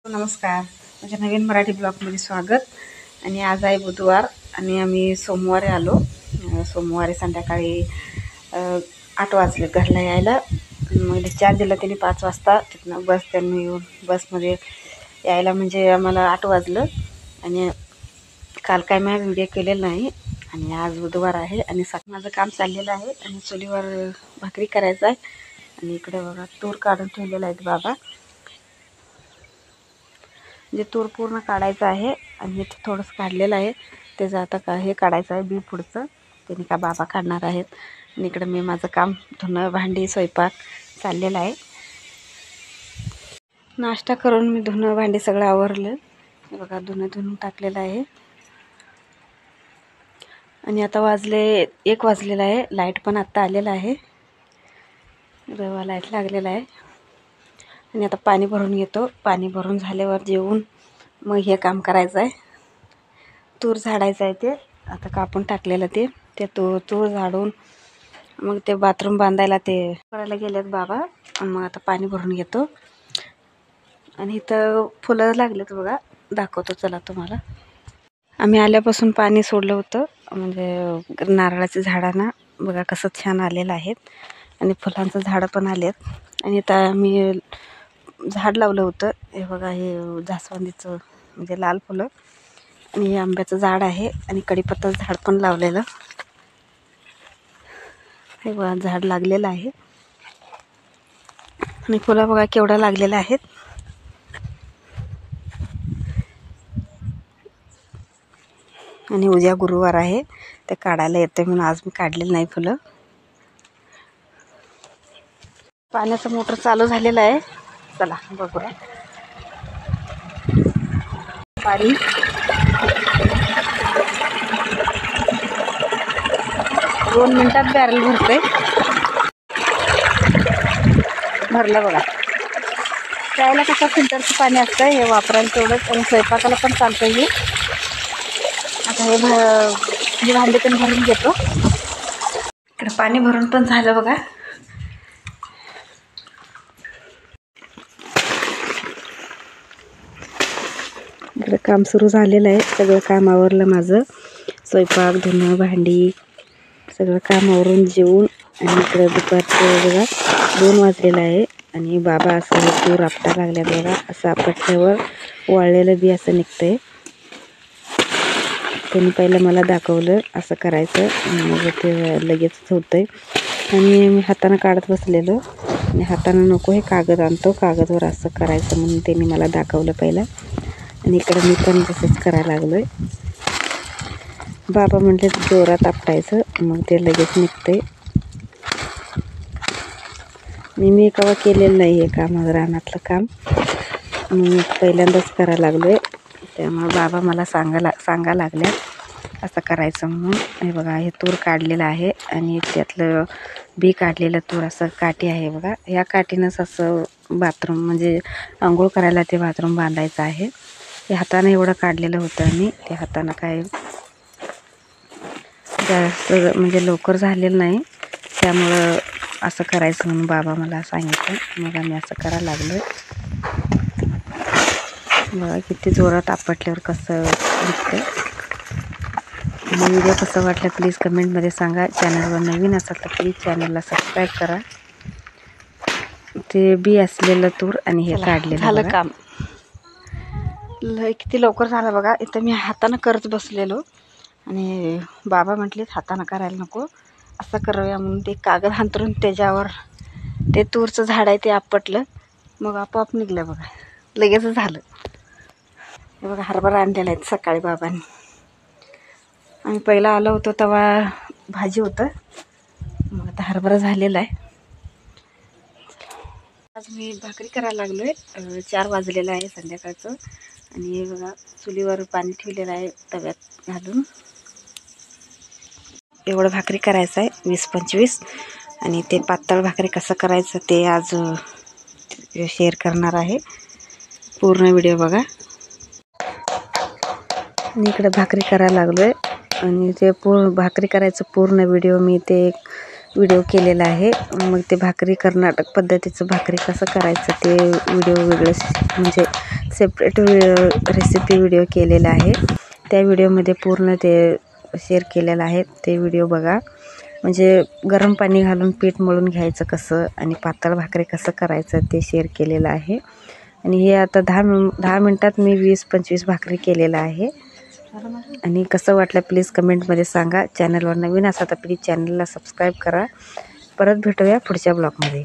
नमस्कार, माझ्या नवीन मराठी ब्लॉगमध्ये स्वागत. आणि आज आहे बुधवार आणि आम्ही सोमवारी आलो. सोमवारी संध्याकाळी 8 वाजले घरला यायला. मग चार्ज दिला त्यांनी 5 वाजता. तिथनं बस त्यांनी येऊन बसमध्ये यायला म्हणजे आम्हाला 8 वाजलं. आणि काल काय मी व्हिडिओ केलेला नाही. आणि आज बुधवार आहे आणि माझं काम चाललेलं आहे आणि चुलीवर भाकरी करायचं आहे. आणि इकडे बघा तूर काढून ठेवलेला आहे बाबा. म्हणजे तूर पूर्ण काढायचं आहे आणि ते थोडंसं काढलेलं आहे. त्याचं आता हे काढायचं आहे बी पुढचं. त्यांनी का बाबा काढणार आहेत. आणि इकडं मी माझं काम धुणं भांडी स्वयंपाक चाललेलं आहे. नाश्ता करून मी धुणं भांडी सगळं आवरलं. हे बघा धुणं टाकलेलं आहे. आणि आता वाजले 1 वाजलेला आहे. लाईट पण आत्ता आलेला आहे. रवा लाईट लागलेला आहे. आणि आता पाणी भरून घेतो. पाणी भरून झाल्यावर जेवून मग हे काम करायचं आहे. तूर झाडायचं आहे. ते आता कापून टाकलेलं ते तूर झाडून मग ते बाथरूम बांधायला ते करायला गेलेत बाबा. मग आता पाणी भरून घेतो. आणि इथं फुलं लागलेत बघा, दाखवतो चला तुम्हाला. आम्ही आल्यापासून पाणी सोडलं होतं. म्हणजे नारळाच्या झाडांना बघा कसं छान आलेलं आहेत. आणि फुलांचं झाडं पण आलेत. आणि आता आम्ही झाड लावलं होतं. हे बघा हे जास्वंदीचं म्हणजे लाल फुलं. आणि हे आंब्याचं झाड आहे. आणि कढीपत्त्याचं झाड पण लावलेलं. हे बघा झाड लागलेलं आहे. आणि फुलं बघा केवढं लागलेलं आहेत. आणि उद्या गुरुवार आहे, ते काढायला येते म्हणून आज मी काढलेलं नाही फुलं. पाण्याचं मोटर चालू झालेलं आहे. चला बघूया. पाणी 2 मिनिटात बॅरल भरते. भरलं बघा. प्यायला कसं फिल्टरचं पाणी असतं, हे वापरायला तेवढंच. आणि स्वयंपाकाला पण चालतं हे. आता हे भांडे पण भरून घेतो. इकडे पाणी भरून पण झालं बघा. इकडे काम सुरू झालेलं आहे. सगळं काम आवरलं माझं. स्वयंपाक धुणं भांडी सगळं काम आवरून जेवून. आणि इकडे दुपारचं बघा 2 वाजलेलं आहे. आणि बाबा असं तूर आपटा लागल्या बघा. असं आपटल्यावर वाळलेलं बी असं निघतंय. त्यांनी पहिलं मला दाखवलं असं करायचं. मग ते लगेच होतंय. आणि मी हातानं काढत बसलेलो. आणि हातानं नको हे कागद आणतो, कागदवर असं करायचं म्हणून त्यांनी मला दाखवलं पहिलं. आणि इकडं मी पण तसंच करायला लागलो आहे. बाबा म्हटले जोरात आपटायचं मग ते लगेच निघतंय. मी केव्हा केलेलं नाही हे काम, रानातलं काम. मी पहिल्यांदाच करायला लागलो आहे. त्यामुळे बाबा मला सांगा लागल्या असं करायचं म्हणून. हे बघा हे तूर काढलेलं आहे. आणि त्यातलं बी काढलेलं तूर असं काठी आहे बघा. ह्या काठीनंच असं बाथरूम म्हणजे आंघोळ करायला ते बाथरूम बांधायचं आहे. ते हातानं एवढं काढलेलं होतं. आणि ते हातानं काय जास्त म्हणजे लवकर झालेलं नाही. त्यामुळं असं करायचं म्हणून बाबा मला सांगितलं. मग आम्ही असं करायला लागलो. बघा किती जोरात आपटल्यावर कसं दिसतं. आणि व्हिडिओ कसं वाटलं प्लीज कमेंटमध्ये सांगा. चॅनलवर नवीन असाल तर प्लीज चॅनलला सबस्क्राईब करा. ते बी असलेलं तूर आणि हे काढलेलं झालं काम. किती लवकर झालं बघा. इथं मी हातानं करत बसलेलो. आणि बाबा म्हटलेत हातानं करायला नको, असं करूया म्हणून ते कागद हांतरून त्याच्यावर ते तूरचं झाड आहे ते आपटलं. मग आपोआप निघलं बघा. लगेच झालं. हे बघा हरभरा आणलेला आहेत सकाळी बाबांनी. आम्ही पहिला आलो होतो तेव्हा भाजी होतं. मग आता हरभरा झालेला आहे. आज मी भाकरी करायला लागलो आहे. 4 वाजलेलं आहे संध्याकाळचं. आणि हे बघा चुलीवर पाणी ठेवलेलं आहे तव्यात घालून. एवढं भाकरी करायचं आहे 20-25. आणि ते पातळ भाकरी कसं करायचं ते आज शेअर करणार आहे. पूर्ण व्हिडिओ बघा. मी इकडे भाकरी करायला लागलो आहे. आणि ते भाकरी करायचं पूर्ण व्हिडिओ मी ते व्हिडिओ केलेला आहे. मग ते भाकरी कर्नाटक पद्धतीचं भाकरी कसं करायचं ते व्हिडिओ वेगळं म्हणजे सेपरेट रेसिपी व्हिडिओ केलेला आहे. त्या व्हिडिओमध्ये पूर्ण ते शेअर केलेलं आहे. ते व्हिडिओ बघा. म्हणजे गरम पाणी घालून पीठ मळून घ्यायचं कसं आणि पातळ भाकरी कसं करायचं ते शेअर केलेलं आहे. आणि हे आता 10 मिनटात मी 20-25 भाकरी केलेलं आहे. आणि कसं वाटलं प्लीज कमेंटमध्ये सांगा. चॅनलवर नवीन असा तर प्लीज चॅनलला सबस्क्राईब करा. परत भेटूया पुढच्या ब्लॉगमध्ये.